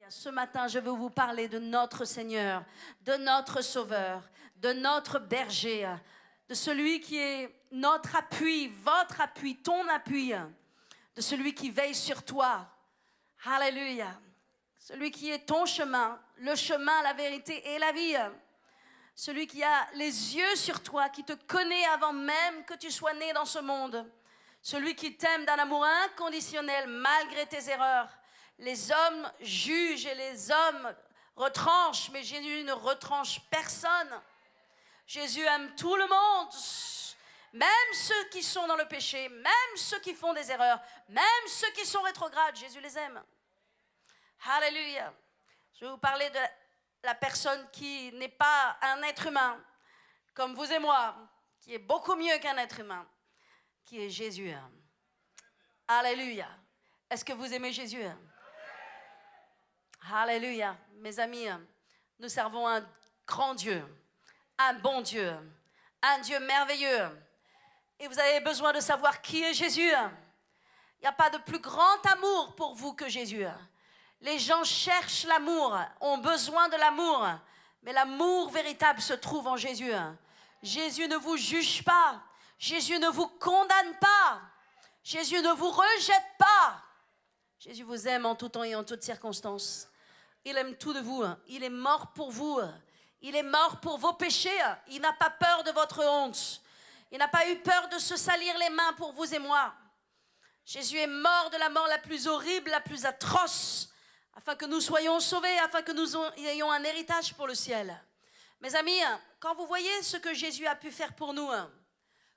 Ce matin, je veux vous parler de notre Seigneur, de notre Sauveur, de notre berger, de celui qui est notre appui, votre appui, ton appui, de celui qui veille sur toi. Alléluia. Celui qui est ton chemin, le chemin, la vérité et la vie. Celui qui a les yeux sur toi, qui te connaît avant même que tu sois né dans ce monde. Celui qui t'aime d'un amour inconditionnel malgré tes erreurs. Les hommes jugent et les hommes retranchent, mais Jésus ne retranche personne. Jésus aime tout le monde, même ceux qui sont dans le péché, même ceux qui font des erreurs, même ceux qui sont rétrogrades, Jésus les aime. Alléluia. Je vais vous parler de la personne qui n'est pas un être humain, comme vous et moi, qui est beaucoup mieux qu'un être humain, qui est Jésus. Alléluia. Est-ce que vous aimez Jésus? Alléluia. Mes amis, nous servons un grand Dieu, un bon Dieu, un Dieu merveilleux. Et vous avez besoin de savoir qui est Jésus. Il n'y a pas de plus grand amour pour vous que Jésus. Les gens cherchent l'amour, ont besoin de l'amour, mais l'amour véritable se trouve en Jésus. Jésus ne vous juge pas, Jésus ne vous condamne pas, Jésus ne vous rejette pas. Jésus vous aime en tout temps et en toutes circonstances. Il aime tout de vous, il est mort pour vous, il est mort pour vos péchés, il n'a pas peur de votre honte, il n'a pas eu peur de se salir les mains pour vous et moi. Jésus est mort de la mort la plus horrible, la plus atroce, afin que nous soyons sauvés, afin que nous ayons un héritage pour le ciel. Mes amis, quand vous voyez ce que Jésus a pu faire pour nous,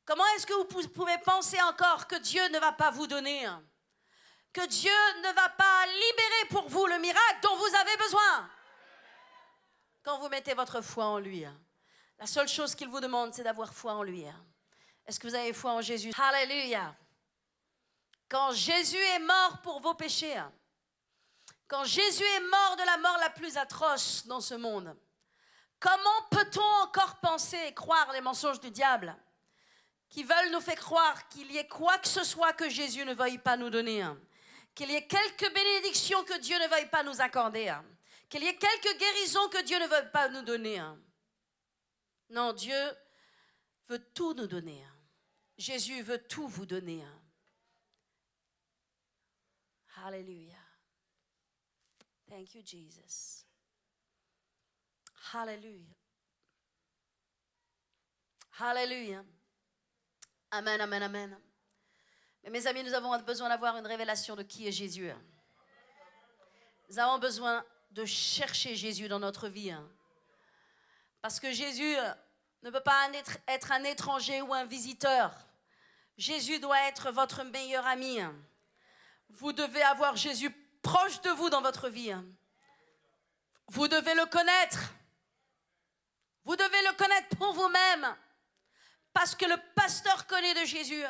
comment est-ce que vous pouvez penser encore que Dieu ne va pas vous donner, que Dieu ne va pas libérer pour vous le miracle dont vous avez besoin? Quand vous mettez votre foi en lui, la seule chose qu'il vous demande, c'est d'avoir foi en lui. Est-ce que vous avez foi en Jésus? Alléluia. Quand Jésus est mort pour vos péchés, quand Jésus est mort de la mort la plus atroce dans ce monde, comment peut-on encore penser et croire les mensonges du diable qui veulent nous faire croire qu'il y ait quoi que ce soit que Jésus ne veuille pas nous donner, qu'il y ait quelques bénédictions que Dieu ne veuille pas nous accorder, qu'il y ait quelques guérisons que Dieu ne veuille pas nous donner? Non, Dieu veut tout nous donner. Jésus veut tout vous donner. Alléluia. Thank you, Jesus. Alléluia. Alléluia. Amen, amen, amen. Mais mes amis, nous avons besoin d'avoir une révélation de qui est Jésus. Nous avons besoin de chercher Jésus dans notre vie. Parce que Jésus ne peut pas être un étranger ou un visiteur. Jésus doit être votre meilleur ami. Vous devez avoir Jésus proche de vous dans votre vie. Vous devez le connaître. Vous devez le connaître pour vous-même. Parce que le pasteur connaît de Jésus.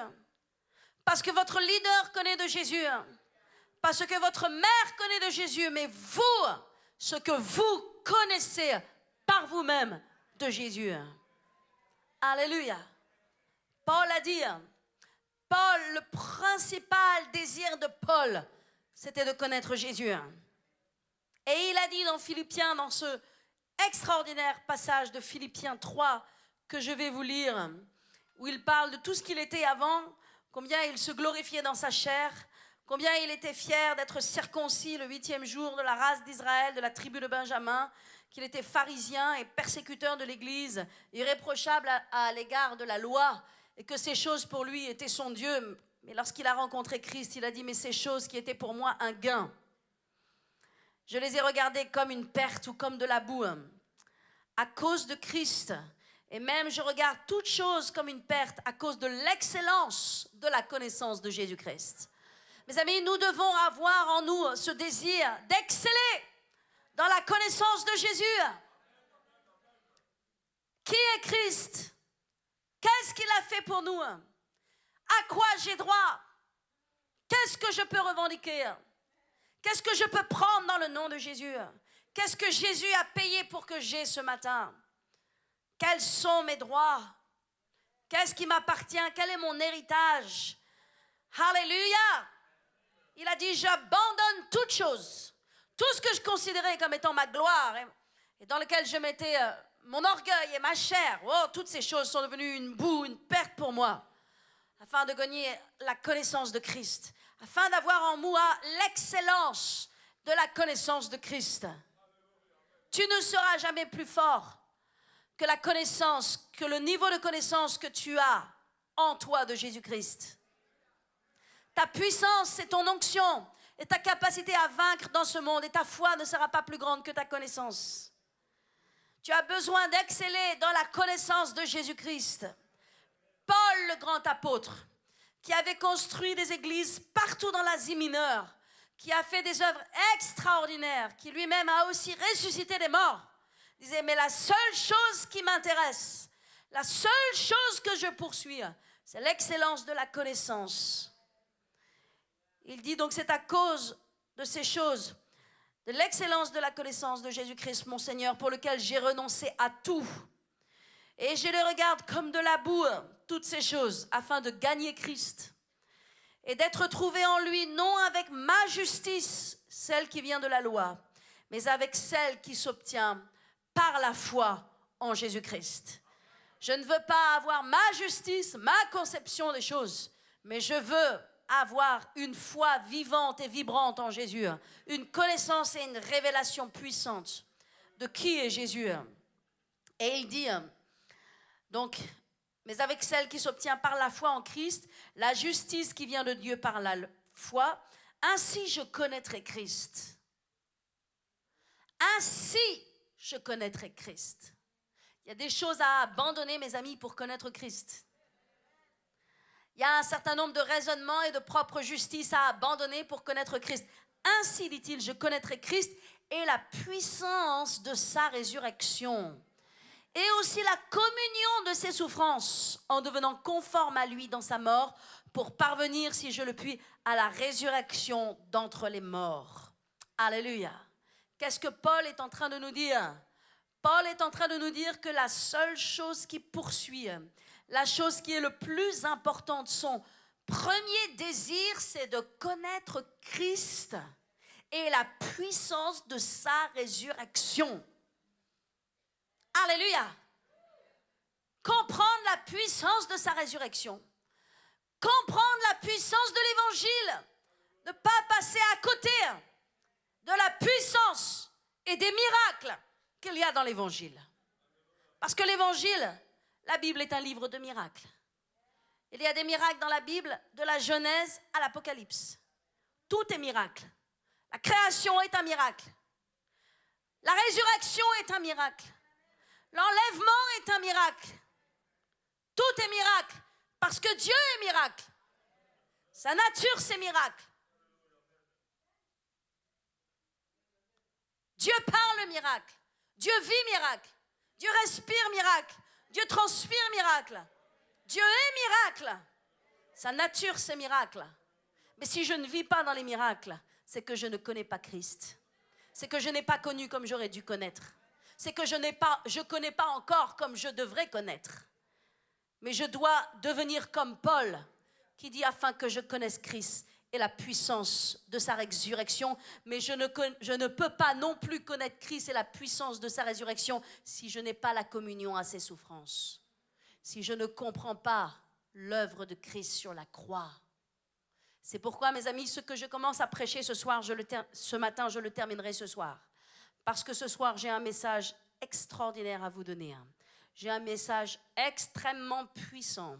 Parce que votre leader connaît de Jésus. Parce que votre mère connaît de Jésus. Mais vous, ce que vous connaissez par vous-même de Jésus. Alléluia. Paul a dit, Paul, le principal désir de Paul, c'était de connaître Jésus. Et il a dit dans Philippiens, dans ce extraordinaire passage de Philippiens 3, que je vais vous lire, où il parle de tout ce qu'il était avant, combien il se glorifiait dans sa chair, combien il était fier d'être circoncis le 8e jour de la race d'Israël, de la tribu de Benjamin, qu'il était pharisien et persécuteur de l'Église, irréprochable à l'égard de la loi, et que ces choses pour lui étaient son Dieu. Mais lorsqu'il a rencontré Christ, il a dit, mais ces choses qui étaient pour moi un gain, je les ai regardées comme une perte ou comme de la boue. À cause de Christ, et même je regarde toutes choses comme une perte à cause de l'excellence de la connaissance de Jésus-Christ. Mes amis, nous devons avoir en nous ce désir d'exceller dans la connaissance de Jésus. Qui est Christ? Qu'est-ce qu'il a fait pour nous? À quoi j'ai droit? Qu'est-ce que je peux revendiquer? Qu'est-ce que je peux prendre dans le nom de Jésus? Qu'est-ce que Jésus a payé pour que j'ai ce matin? Quels sont mes droits? Qu'est-ce qui m'appartient? Quel est mon héritage? Alléluia! Il a dit, j'abandonne toutes choses. tout ce que je considérais comme étant ma gloire et dans lequel je mettais mon orgueil et ma chair, toutes ces choses sont devenues une boue, une perte pour moi, afin de gagner la connaissance de Christ, afin d'avoir en moi l'excellence de la connaissance de Christ. Tu ne seras jamais plus fort que la connaissance, que le niveau de connaissance que tu as en toi de Jésus-Christ. Ta puissance, c'est ton onction et ta capacité à vaincre dans ce monde, et ta foi ne sera pas plus grande que ta connaissance. Tu as besoin d'exceller dans la connaissance de Jésus-Christ. Paul, le grand apôtre, qui avait construit des églises partout dans l'Asie mineure, qui a fait des œuvres extraordinaires, qui lui-même a aussi ressuscité des morts, disait, mais la seule chose qui m'intéresse, la seule chose que je poursuis, c'est l'excellence de la connaissance. Il dit donc, c'est à cause de ces choses, de l'excellence de la connaissance de Jésus-Christ, mon Seigneur, pour lequel j'ai renoncé à tout. Et je les regarde comme de la boue, toutes ces choses, afin de gagner Christ et d'être trouvé en lui, non avec ma justice, celle qui vient de la loi, mais avec celle qui s'obtient par la foi en Jésus-Christ. Je ne veux pas avoir ma justice, ma conception des choses, mais je veux avoir une foi vivante et vibrante en Jésus, une connaissance et une révélation puissante de qui est Jésus. Et il dit, donc, mais avec celle qui s'obtient par la foi en Christ, la justice qui vient de Dieu par la foi, ainsi je connaîtrai Christ. Ainsi je connaîtrai Christ. Il y a des choses à abandonner, mes amis, pour connaître Christ. Il y a un certain nombre de raisonnements et de propre justice à abandonner pour connaître Christ. Ainsi, dit-il, je connaîtrai Christ et la puissance de sa résurrection. Et aussi la communion de ses souffrances, en devenant conforme à lui dans sa mort, pour parvenir, si je le puis, à la résurrection d'entre les morts. Alléluia. Qu'est-ce que Paul est en train de nous dire? Paul est en train de nous dire que la seule chose qui poursuit, la chose qui est le plus importante, son premier désir, c'est de connaître Christ et la puissance de sa résurrection. Alléluia. Comprendre la puissance de sa résurrection. Comprendre la puissance de l'évangile. Ne pas passer à côté de la puissance et des miracles qu'il y a dans l'évangile. Parce que l'évangile, la Bible est un livre de miracles. Il y a des miracles dans la Bible, de la Genèse à l'Apocalypse. Tout est miracle. La création est un miracle. La résurrection est un miracle. L'enlèvement est un miracle. Tout est miracle. Parce que Dieu est miracle. Sa nature, c'est miracle. Dieu parle miracle. Dieu vit miracle. Dieu respire miracle. Dieu transpire miracle. Dieu est miracle. Sa nature, c'est miracle. Mais si je ne vis pas dans les miracles, c'est que je ne connais pas Christ. C'est que je n'ai pas connu comme j'aurais dû connaître. C'est que je connais pas encore comme je devrais connaître. Mais je dois devenir comme Paul, qui dit afin que je connaisse Christ et la puissance de sa résurrection. Mais je ne peux pas non plus connaître Christ et la puissance de sa résurrection si je n'ai pas la communion à ses souffrances. Si je ne comprends pas l'œuvre de Christ sur la croix. C'est pourquoi, mes amis, ce que je commence à prêcher ce matin, je le terminerai ce soir. Parce que ce soir, j'ai un message extraordinaire à vous donner. J'ai un message extrêmement puissant.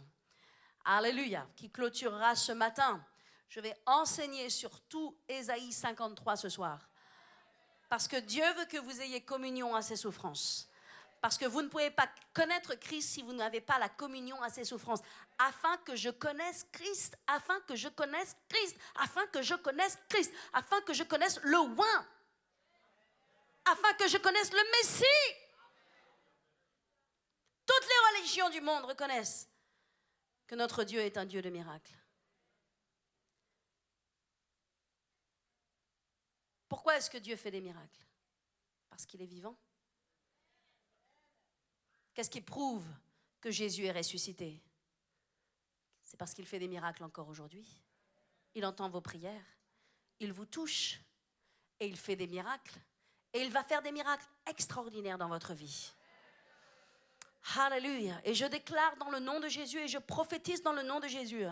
Alléluia, qui clôturera ce matin. Je vais enseigner sur tout Ésaïe 53 ce soir. Parce que Dieu veut que vous ayez communion à ses souffrances. Parce que vous ne pouvez pas connaître Christ si vous n'avez pas la communion à ses souffrances. Afin que je connaisse Christ, afin que je connaisse Christ, afin que je connaisse Christ, afin que je connaisse le oint, afin que je connaisse le Messie. Toutes les religions du monde reconnaissent que notre Dieu est un Dieu de miracles. Pourquoi est-ce que Dieu fait des miracles? Parce qu'il est vivant. Qu'est-ce qui prouve que Jésus est ressuscité? C'est parce qu'il fait des miracles encore aujourd'hui. Il entend vos prières. Il vous touche. et il fait des miracles. Et il va faire des miracles extraordinaires dans votre vie. Alléluia. Et je déclare dans le nom de Jésus et je prophétise dans le nom de Jésus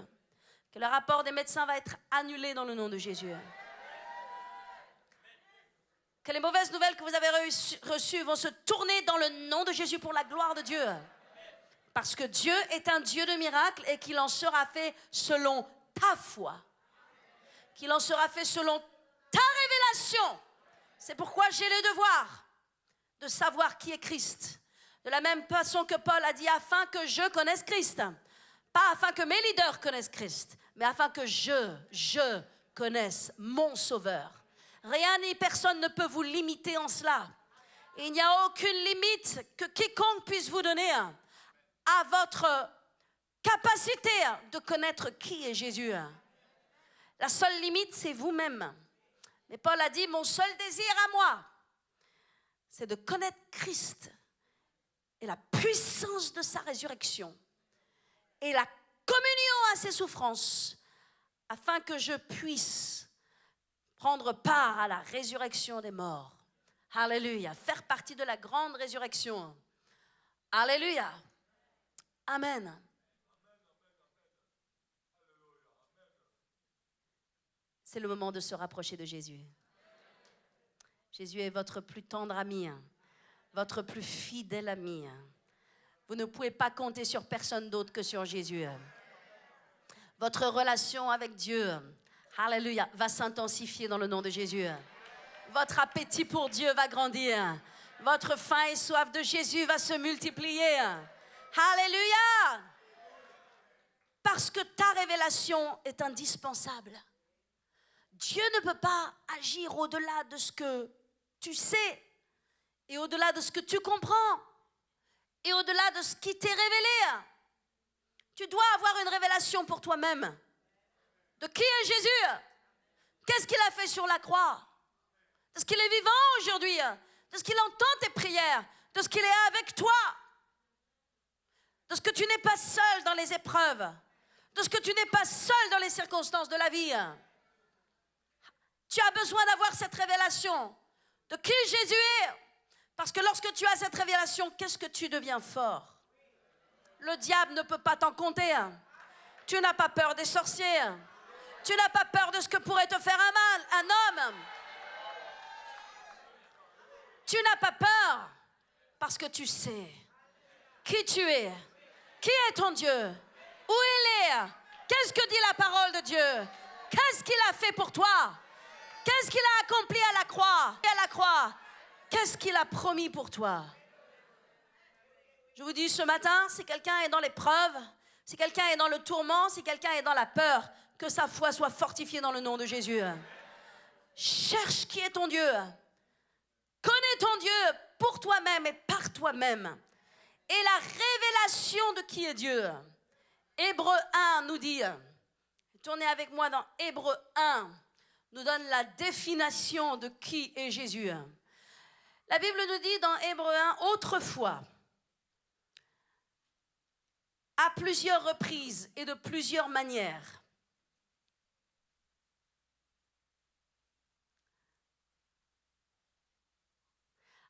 que le rapport des médecins va être annulé dans le nom de Jésus. Que les mauvaises nouvelles que vous avez reçues vont se tourner dans le nom de Jésus pour la gloire de Dieu. Parce que Dieu est un Dieu de miracles et qu'il en sera fait selon ta foi. Qu'il en sera fait selon ta révélation. C'est pourquoi j'ai le devoir de savoir qui est Christ. De la même façon que Paul a dit, afin que je connaisse Christ. Pas afin que mes leaders connaissent Christ, mais afin que je connaisse mon Sauveur. Rien ni personne ne peut vous limiter en cela. Il n'y a aucune limite que quiconque puisse vous donner à votre capacité de connaître qui est Jésus. La seule limite, c'est vous-même. Mais Paul a dit, mon seul désir à moi, c'est de connaître Christ et la puissance de sa résurrection et la communion à ses souffrances, afin que je puisse prendre part à la résurrection des morts. Alléluia. Faire partie de la grande résurrection. Alléluia. Amen. C'est le moment de se rapprocher de Jésus. Jésus est votre plus tendre ami, votre plus fidèle ami. Vous ne pouvez pas compter sur personne d'autre que sur Jésus. Votre relation avec Dieu, alléluia, va s'intensifier dans le nom de Jésus. Votre appétit pour Dieu va grandir. Votre faim et soif de Jésus va se multiplier. Alléluia! Parce que ta révélation est indispensable. Dieu ne peut pas agir au-delà de ce que tu sais et au-delà de ce que tu comprends et au-delà de ce qui t'est révélé. Tu dois avoir une révélation pour toi-même. De qui est Jésus? Qu'est-ce qu'il a fait sur la croix? De ce qu'il est vivant aujourd'hui? De ce qu'il entend tes prières? De ce qu'il est avec toi? De ce que tu n'es pas seul dans les épreuves? De ce que tu n'es pas seul dans les circonstances de la vie? Tu as besoin d'avoir cette révélation de qui Jésus est. Parce que lorsque tu as cette révélation, qu'est-ce que tu deviens fort? Le diable ne peut pas t'en compter. Tu n'as pas peur des sorciers. Tu n'as pas peur de ce que pourrait te faire un homme. Tu n'as pas peur parce que tu sais qui tu es. Qui est ton Dieu? Où il est? Qu'est-ce que dit la parole de Dieu? Qu'est-ce qu'il a fait pour toi? Qu'est-ce qu'il a accompli à la croix? Qu'est-ce qu'il a promis pour toi? Je vous dis ce matin, si quelqu'un est dans l'épreuve, si quelqu'un est dans le tourment, si quelqu'un est dans la peur, que sa foi soit fortifiée dans le nom de Jésus. Cherche qui est ton Dieu. Connais ton Dieu pour toi-même et par toi-même. Et la révélation de qui est Dieu. Hébreux 1 nous dit, tournez avec moi dans Hébreux 1, nous donne la définition de qui est Jésus. La Bible nous dit dans Hébreux 1, autrefois, à plusieurs reprises et de plusieurs manières,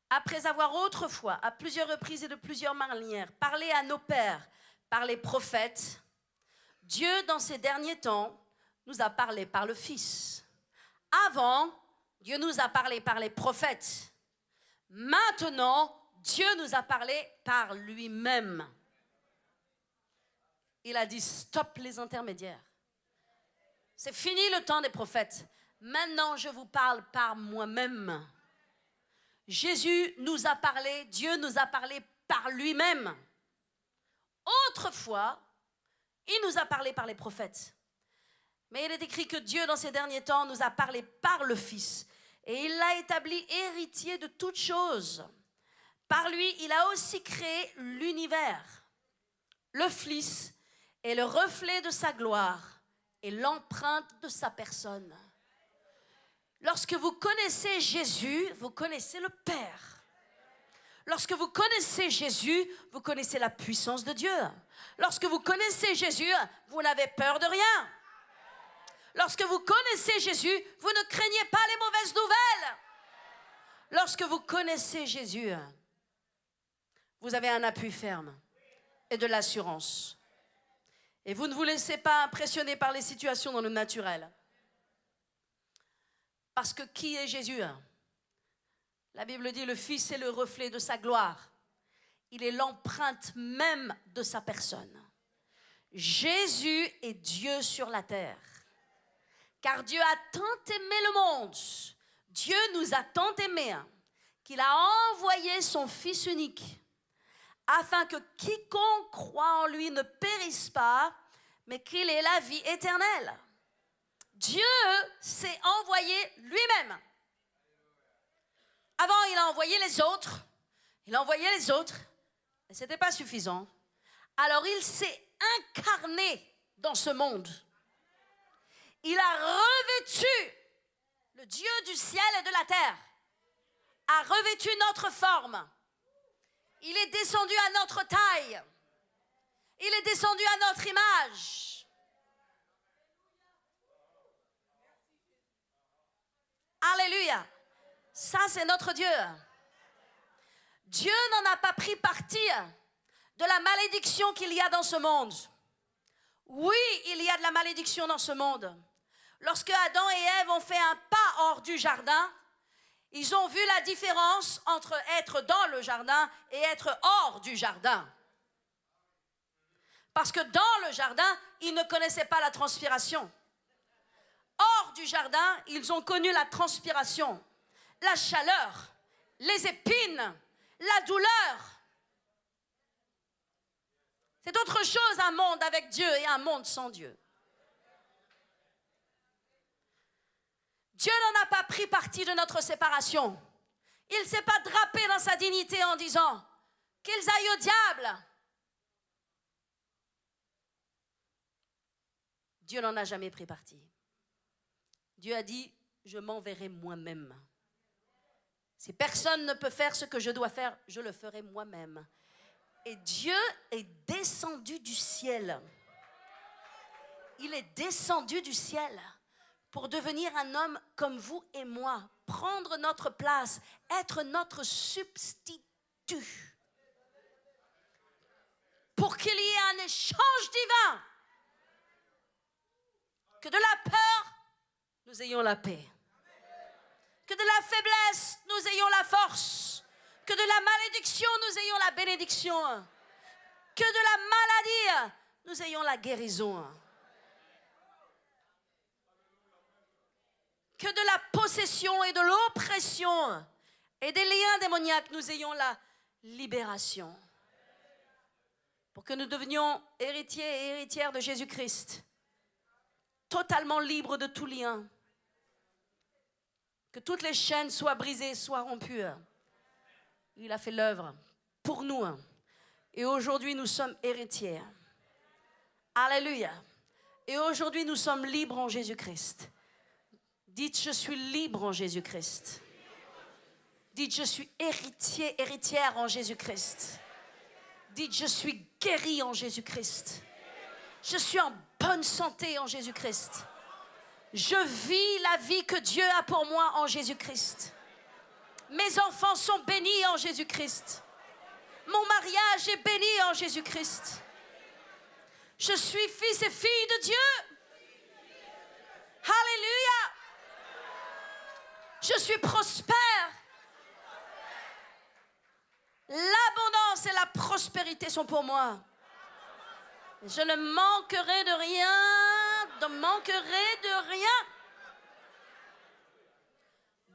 après avoir autrefois, à plusieurs reprises et de plusieurs manières, parlé à nos pères par les prophètes, Dieu, dans ces derniers temps, nous a parlé par le Fils. Avant, Dieu nous a parlé par les prophètes. Maintenant, Dieu nous a parlé par lui-même. Il a dit stop les intermédiaires. C'est fini le temps des prophètes. Maintenant, je vous parle par moi-même. Jésus nous a parlé, Dieu nous a parlé par lui-même. Autrefois, il nous a parlé par les prophètes. Mais il est écrit que Dieu, dans ces derniers temps, nous a parlé par le Fils. Et il l'a établi héritier de toutes choses. Par lui, il a aussi créé l'univers. Le Fils est le reflet de sa gloire et l'empreinte de sa personne. Lorsque vous connaissez Jésus, vous connaissez le Père. Lorsque vous connaissez Jésus, vous connaissez la puissance de Dieu. Lorsque vous connaissez Jésus, vous n'avez peur de rien. Lorsque vous connaissez Jésus, vous ne craignez pas les mauvaises nouvelles. lorsque vous connaissez Jésus, vous avez un appui ferme et de l'assurance. Et vous ne vous laissez pas impressionner par les situations dans le naturel. Parce que qui est Jésus? La Bible dit, le Fils est le reflet de sa gloire. Il est l'empreinte même de sa personne. Jésus est Dieu sur la terre. Car Dieu a tant aimé le monde, Dieu nous a tant aimés, qu'il a envoyé son Fils unique, afin que quiconque croit en lui ne périsse pas, mais qu'il ait la vie éternelle. Dieu s'est envoyé lui-même. Avant, il a envoyé les autres. Il a envoyé les autres. Mais ce n'était pas suffisant. Alors, il s'est incarné dans ce monde. Il a revêtu, le Dieu du ciel et de la terre, a revêtu notre forme. Il est descendu à notre taille. Il est descendu à notre image. Alléluia. Ça, c'est notre Dieu. Dieu n'en a pas pris parti de la malédiction qu'il y a dans ce monde. Oui, il y a de la malédiction dans ce monde. Lorsque Adam et Ève ont fait un pas hors du jardin, ils ont vu la différence entre être dans le jardin et être hors du jardin. Parce que dans le jardin, ils ne connaissaient pas la transpiration. Hors du jardin, ils ont connu la transpiration, la chaleur, les épines, la douleur. C'est autre chose un monde avec Dieu et un monde sans Dieu. Dieu n'en a pas pris parti de notre séparation. Il ne s'est pas drapé dans sa dignité en disant qu'ils aillent au diable. Dieu n'en a jamais pris parti. Dieu a dit, je m'enverrai moi-même. Si personne ne peut faire ce que je dois faire, je le ferai moi-même. Et Dieu est descendu du ciel. Il est descendu du ciel pour devenir un homme comme vous et moi, prendre notre place, être notre substitut. Pour qu'il y ait un échange divin. Que de la peur, nous ayons la paix. Que de la faiblesse, nous ayons la force. Que de la malédiction, nous ayons la bénédiction. Que de la maladie, nous ayons la guérison. Que de la possession et de l'oppression et des liens démoniaques, nous ayons la libération. Pour que nous devenions héritiers et héritières de Jésus-Christ, totalement libres de tout lien. Que toutes les chaînes soient brisées, soient rompues. Il a fait l'œuvre pour nous. Et aujourd'hui, nous sommes héritiers. Alléluia. Et aujourd'hui, nous sommes libres en Jésus-Christ. Dites, je suis libre en Jésus-Christ. Dites, je suis héritier, héritière en Jésus-Christ. Dites, je suis guéri en Jésus-Christ. Je suis en bonne santé en Jésus-Christ. Je vis la vie que Dieu a pour moi en Jésus-Christ. Mes enfants sont bénis en Jésus-Christ. Mon mariage est béni en Jésus-Christ. Je suis fils et fille de Dieu. Alléluia. Je suis prospère. L'abondance et la prospérité sont pour moi. Je ne manquerai de rien, ne manquerai de rien.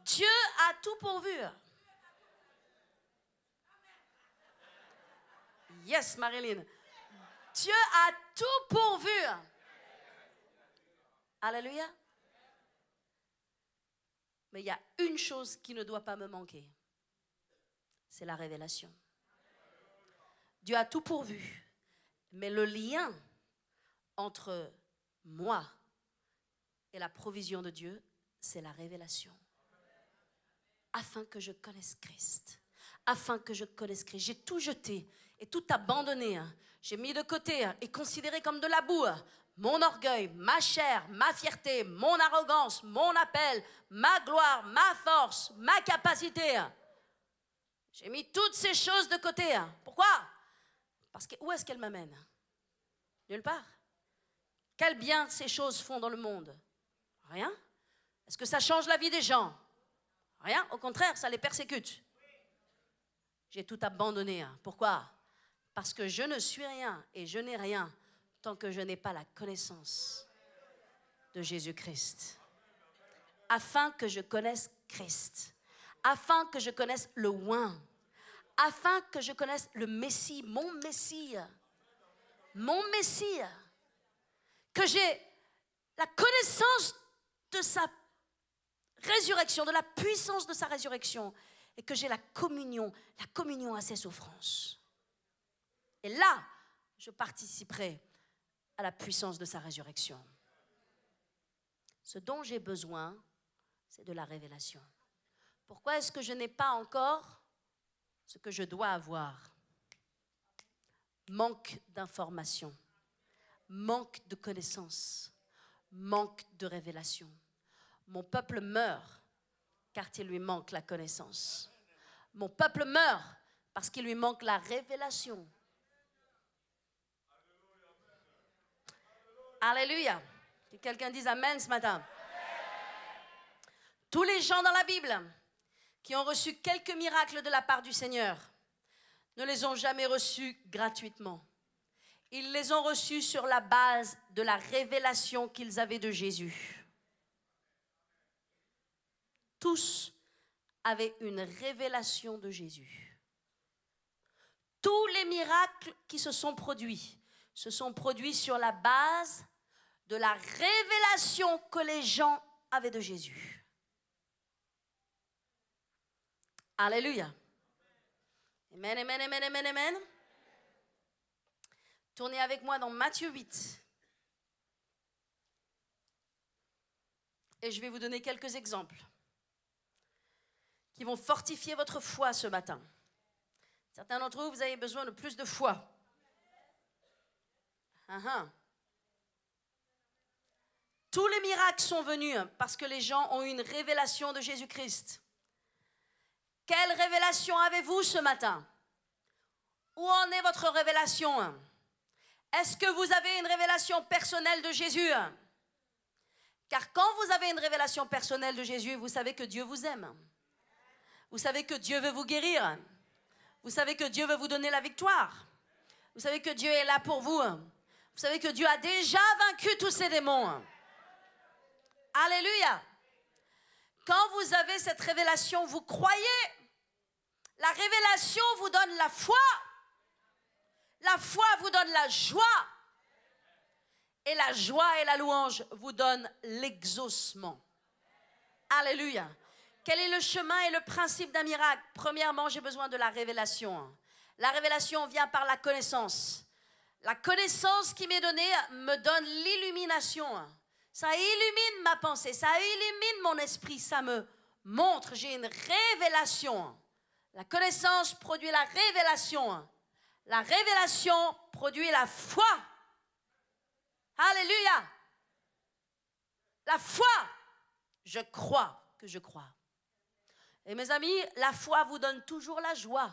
Dieu a tout pourvu. Yes, Marilyn. Dieu a tout pourvu. Alléluia. Mais il y a une chose qui ne doit pas me manquer. C'est la révélation. Dieu a tout pourvu. Mais le lien entre moi et la provision de Dieu, c'est la révélation. Afin que je connaisse Christ. Afin que je connaisse Christ. J'ai tout jeté et tout abandonné. J'ai mis de côté et considéré comme de la boue mon orgueil, ma chair, ma fierté, mon arrogance, mon appel, ma gloire, ma force, ma capacité. J'ai mis toutes ces choses de côté. Pourquoi? Parce que où est-ce qu'elles m'amènent? Nulle part. Quel bien ces choses font dans le monde? Rien. Est-ce que ça change la vie des gens? Rien. Au contraire, ça les persécute. J'ai tout abandonné. Pourquoi? Parce que je ne suis rien et je n'ai rien tant que je n'ai pas la connaissance de Jésus-Christ. Afin que je connaisse Christ. Afin que je connaisse le oint. Afin que je connaisse le Messie, mon Messie. Mon Messie. Que j'ai la connaissance de sa résurrection, de la puissance de sa résurrection. Et que j'ai la communion à ses souffrances. Et là, je participerai à la puissance de sa résurrection. Ce dont j'ai besoin, c'est de la révélation. Pourquoi est-ce que je n'ai pas encore ce que je dois avoir? Manque d'information, manque de connaissances, manque de révélation. Mon peuple meurt car il lui manque la connaissance. Mon peuple meurt parce qu'il lui manque la révélation. Alléluia. Que quelqu'un dise Amen ce matin. Tous les gens dans la Bible qui ont reçu quelques miracles de la part du Seigneur ne les ont jamais reçus gratuitement. Ils les ont reçus sur la base de la révélation qu'ils avaient de Jésus. Tous avaient une révélation de Jésus. Tous les miracles qui se sont produits sur la base de la révélation que les gens avaient de Jésus. Alléluia. Amen, amen, amen, amen, amen. Tournez avec moi dans Matthieu 8. Et je vais vous donner quelques exemples qui vont fortifier votre foi ce matin. Certains d'entre vous, vous avez besoin de plus de foi. Tous les miracles sont venus parce que les gens ont eu une révélation de Jésus-Christ. Quelle révélation avez-vous ce matin? Où en est votre révélation? Est-ce que vous avez une révélation personnelle de Jésus? Car quand vous avez une révélation personnelle de Jésus, vous savez que Dieu vous aime. Vous savez que Dieu veut vous guérir. Vous savez que Dieu veut vous donner la victoire. Vous savez que Dieu est là pour vous. Vous savez que Dieu a déjà vaincu tous ces démons. Alléluia. Quand vous avez cette révélation, vous croyez. La révélation vous donne la foi. La foi vous donne la joie. Et la joie et la louange vous donnent l'exaucement. Alléluia. Quel est le chemin et le principe d'un miracle? Premièrement, j'ai besoin de la révélation. La révélation vient par la connaissance. La connaissance qui m'est donnée me donne l'illumination. Ça illumine ma pensée, ça illumine mon esprit, ça me montre, j'ai une révélation. La connaissance produit la révélation. La révélation produit la foi. Alléluia. La foi, je crois que je crois. Et mes amis, la foi vous donne toujours la joie.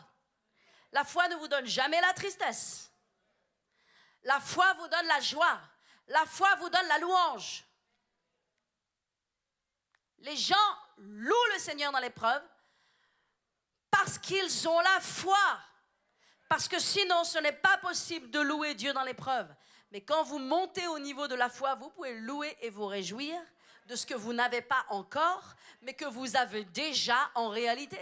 La foi ne vous donne jamais la tristesse. La foi vous donne la joie. La foi vous donne la louange. Les gens louent le Seigneur dans l'épreuve parce qu'ils ont la foi. Parce que sinon, ce n'est pas possible de louer Dieu dans l'épreuve. Mais quand vous montez au niveau de la foi, vous pouvez louer et vous réjouir de ce que vous n'avez pas encore, mais que vous avez déjà en réalité.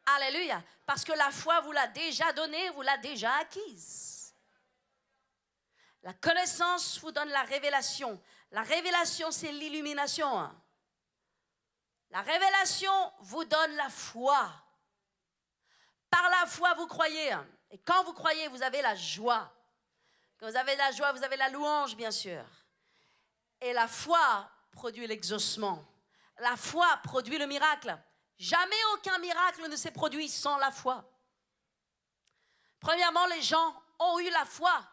Alléluia. Parce que la foi vous l'a déjà donnée, vous l'a déjà acquise. La connaissance vous donne la révélation. La révélation, c'est l'illumination. La révélation vous donne la foi. Par la foi, vous croyez. Et quand vous croyez, vous avez la joie. Quand vous avez la joie, vous avez la louange, bien sûr. Et la foi produit l'exaucement. La foi produit le miracle. Jamais aucun miracle ne s'est produit sans la foi. Premièrement, les gens ont eu la foi.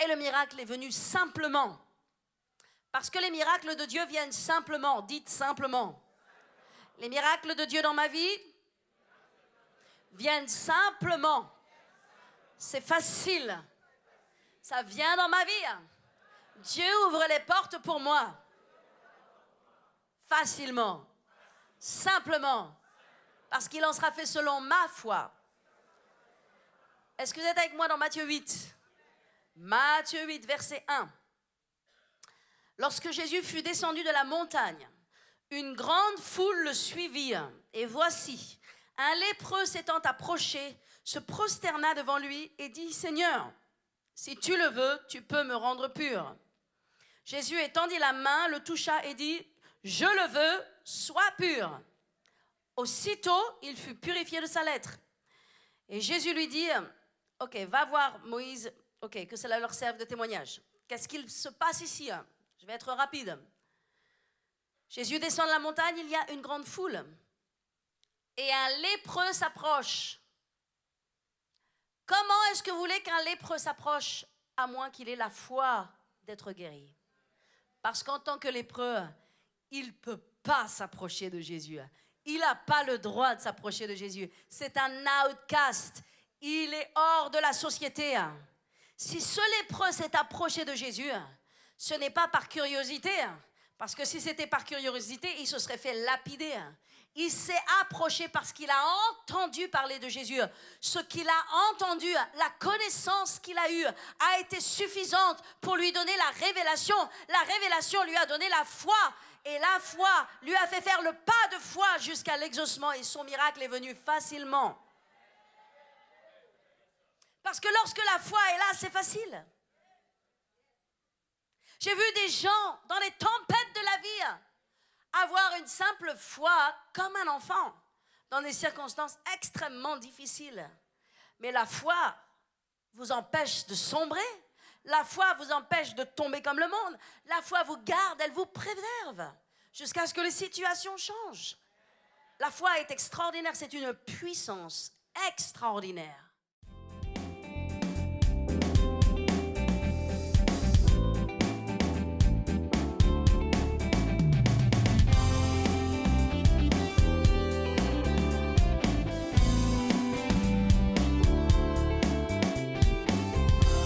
Et le miracle est venu simplement. Parce que les miracles de Dieu viennent simplement. Dites simplement. Les miracles de Dieu dans ma vie viennent simplement. C'est facile. Ça vient dans ma vie. Dieu ouvre les portes pour moi. Facilement. Simplement. Parce qu'il en sera fait selon ma foi. Est-ce que vous êtes avec moi dans Matthieu 8? Matthieu 8, verset 1. Lorsque Jésus fut descendu de la montagne, une grande foule le suivit. Et voici, un lépreux s'étant approché, se prosterna devant lui et dit, « Seigneur, si tu le veux, tu peux me rendre pur. » Jésus étendit la main, le toucha et dit, « Je le veux, sois pur. » Aussitôt, il fut purifié de sa lèpre. Et Jésus lui dit, « Ok, va voir Moïse, ok, que cela leur serve de témoignage. Qu'est-ce qu'il se passe ici? Je vais être rapide. Jésus descend de la montagne, il y a une grande foule. Et un lépreux s'approche. Comment est-ce que vous voulez qu'un lépreux s'approche, à moins qu'il ait la foi d'être guéri? Parce qu'en tant que lépreux, il ne peut pas s'approcher de Jésus. Il n'a pas le droit de s'approcher de Jésus. C'est un outcast. Il est hors de la société. Si ce lépreux s'est approché de Jésus, ce n'est pas par curiosité. Parce que si c'était par curiosité, il se serait fait lapider. Il s'est approché parce qu'il a entendu parler de Jésus. Ce qu'il a entendu, la connaissance qu'il a eue a été suffisante pour lui donner la révélation. La révélation lui a donné la foi. Et la foi lui a fait faire le pas de foi jusqu'à l'exaucement. Et son miracle est venu facilement. Parce que lorsque la foi est là, c'est facile. J'ai vu des gens dans les tempêtes de la vie avoir une simple foi comme un enfant dans des circonstances extrêmement difficiles. Mais la foi vous empêche de sombrer. La foi vous empêche de tomber comme le monde. La foi vous garde, elle vous préserve jusqu'à ce que les situations changent. La foi est extraordinaire, c'est une puissance extraordinaire.